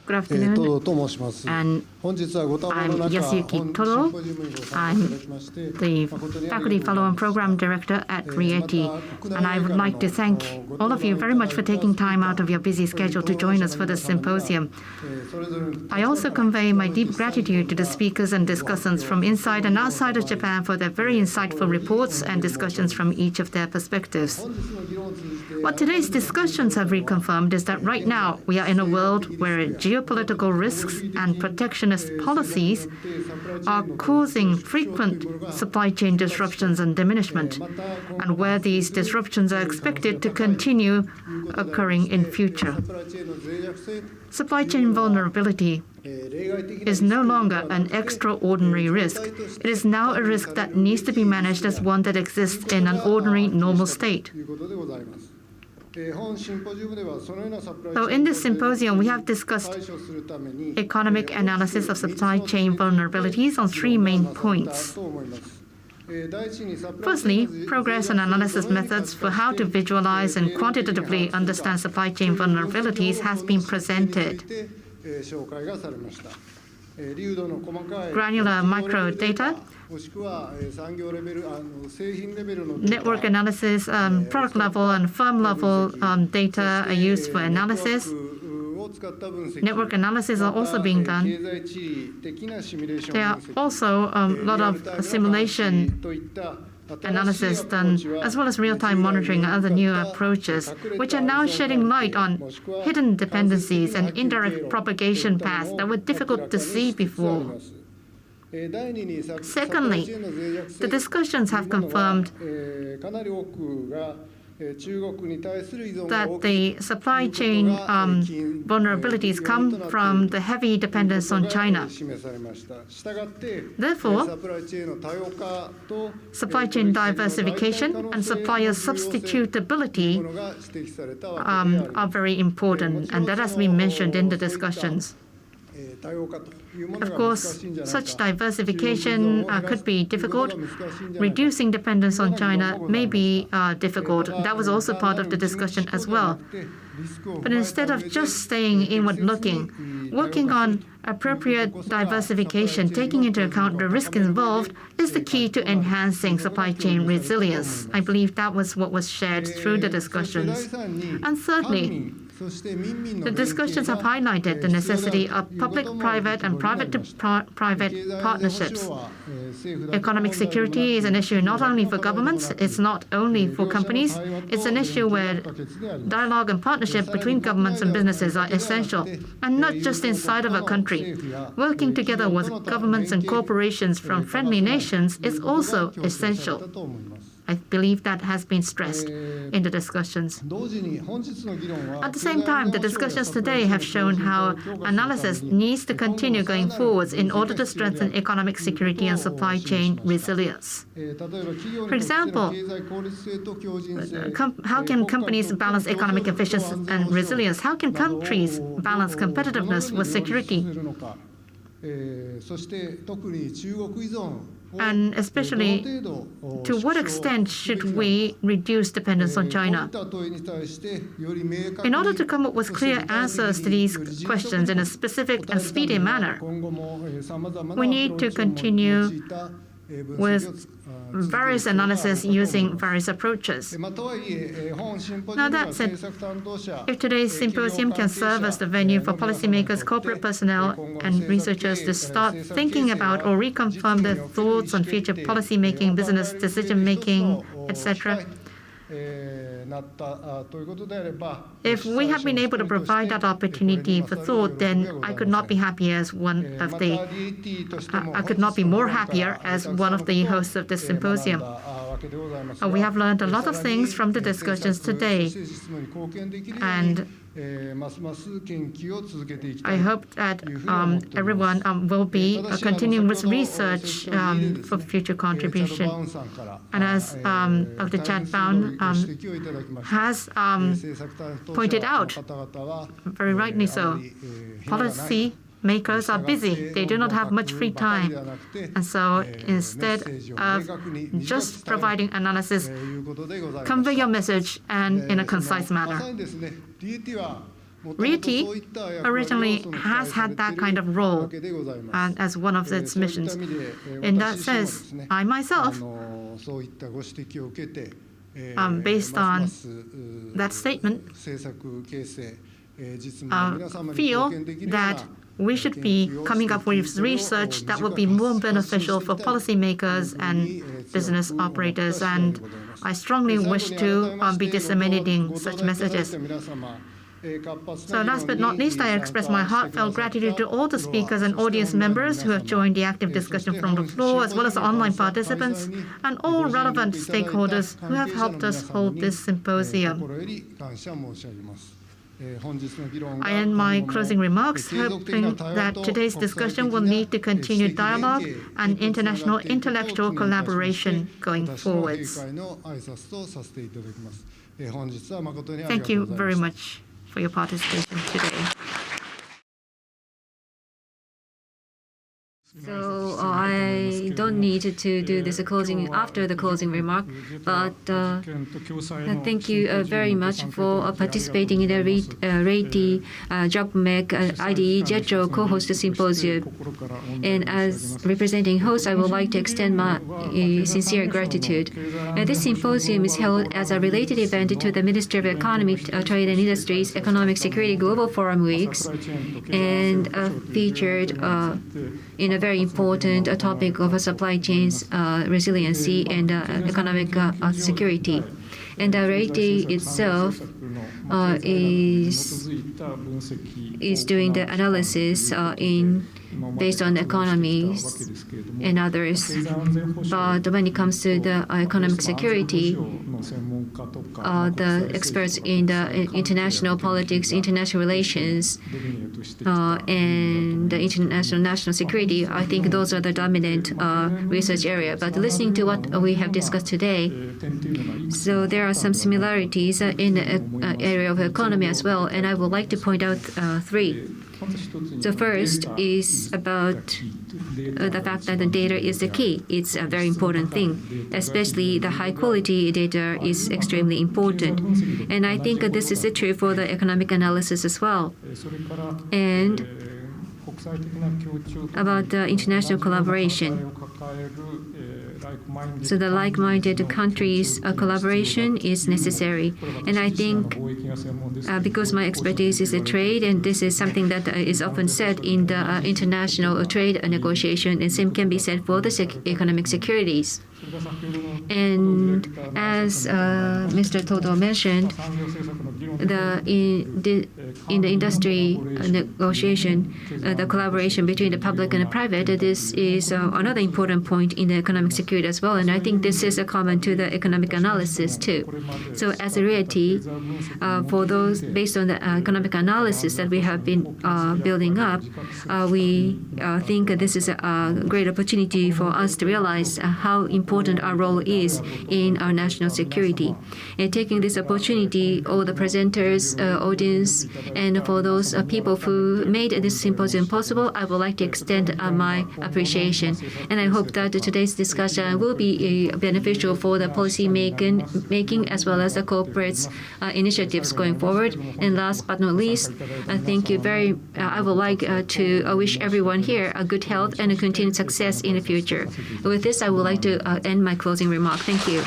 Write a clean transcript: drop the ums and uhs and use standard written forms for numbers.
Good afternoon, and I'm Yasuyuki TODO. I'm the Faculty Fellow and Program Director at RIETI, and I would like to thank all of you very much for taking time out of your busy schedule to join us for this symposium. I also convey my deep gratitude to the speakers and discussants from inside and outside of Japan for their very insightful reports and discussions from each of their perspectives. What today's discussions have reconfirmed is that right now we are in a world where geopolitical risks and protectionist policies are causing frequent supply chain disruptions and diminishment, and where these disruptions are expected to continue occurring in future. Supply chain vulnerability is no longer an extraordinary risk. It is now a risk that needs to be managed as one that exists in an ordinary, normal state. So in this symposium, we have discussed economic analysis of supply chain vulnerabilities on three main points. Firstly, progress and analysis methods for how to visualize and quantitatively understand supply chain vulnerabilities has been presented. Granular micro data, network analysis, product level and firm level data are used for analysis. Network analysis are also being done. There are also a lot of simulation analysis done, as well as real-time monitoring and other new approaches, which are now shedding light on hidden dependencies and indirect propagation paths that were difficult to see before. Secondly, the discussions have confirmed that the supply chain vulnerabilities come from the heavy dependence on China. Therefore, supply chain diversification and supplier substitutability are very important, and that has been mentioned in the discussions. Of course, such diversification could be difficult. Reducing dependence on China may be difficult. That was also part of the discussion as well. But instead of just staying inward-looking, working on appropriate diversification, taking into account the risk involved, is the key to enhancing supply chain resilience. I believe that was what was shared through the discussions. And thirdly, the discussions have highlighted the necessity of public-private and private-to-private partnerships. Economic security is an issue not only for governments, it's not only for companies, it's an issue where dialogue and partnership between governments and businesses are essential, and not just inside of a country. Working together with governments and corporations from friendly nations is also essential. I believe that has been stressed in the discussions. At the same time, the discussions today have shown how analysis needs to continue going forwards in order to strengthen economic security and supply chain resilience. For example, how can companies balance economic efficiency and resilience? How can countries balance competitiveness with security? And especially, to what extent should we reduce dependence on China? In order to come up with clear answers to these questions in a specific and speedy manner, we need to continue with various analysis using various approaches. Now that said, if today's symposium can serve as the venue for policymakers, corporate personnel, and researchers to start thinking about or reconfirm their thoughts on future policymaking, business decision-making, etc., if we have been able to provide that opportunity for thought, then I could not be happier as one of the I could not be more happier as one of the hosts of this symposium. We have learned a lot of things from the discussions today, and I hope that everyone will be continuing with research for future contribution. And as Dr. Chad Bound has pointed out, very rightly so, policy makers are busy. They do not have much free time. And so instead of just providing analysis, convey your message and in a concise manner. RIETI originally has had that kind of role as one of its missions. In that sense, I myself, based on that statement, feel that we should be coming up with research that would be more beneficial for policymakers and business operators, and I strongly wish to be disseminating such messages. So last but not least, I express my heartfelt gratitude to all the speakers and audience members who have joined the active discussion from the floor, as well as online participants and all relevant stakeholders who have helped us hold this symposium. I end my closing remarks hoping that today's discussion will lead to continued dialogue and international intellectual collaboration going forwards. Thank you very much for your participation today. So I don't need to do this closing after the closing remark, but thank you very much for participating in the RIETI-JOGMEC-IDE-JETRO co-host symposium. And as representing host, I would like to extend my sincere gratitude. This symposium is held as a related event to the Ministry of Economy, Trade and Industries Economic Security Global Forum Weeks, and featured in a very important topic of supply chains resiliency and economic security. And the RIETI itself is doing the analysis based on economies and others. But when it comes to the economic security, the experts in the international politics, international relations, and the international national security, I think those are the dominant research area. But listening to what we have discussed today, so there are some similarities in the area of economy as well, and I would like to point out three. The first is about the fact that the data is the key. It's a very important thing, especially the high-quality data is extremely important. And I think this is true for the economic analysis as well. And about the international collaboration. So the like-minded countries' collaboration is necessary. And I think because my expertise is trade, and this is something that is often said in the international trade negotiation, and same can be said for the economic securities. And as Mr. TODO mentioned, in the industry negotiation, the collaboration between the public and the private, this is another important point in the economic security as well. And I think this is common to the economic analysis too. So as a RIETI, for those based on the economic analysis that we have been building up, we think this is a great opportunity for us to realize how important our role is in our national security. And taking this opportunity, all the presenters, audience, and for those people who made this symposium possible, I would like to extend my appreciation. And I hope that today's discussion will be beneficial for the policy making as well as the corporate initiatives going forward. And last but not least, thank you I would like to wish everyone here a good health and a continued success in the future. With this, I would like to end my closing remark. Thank you.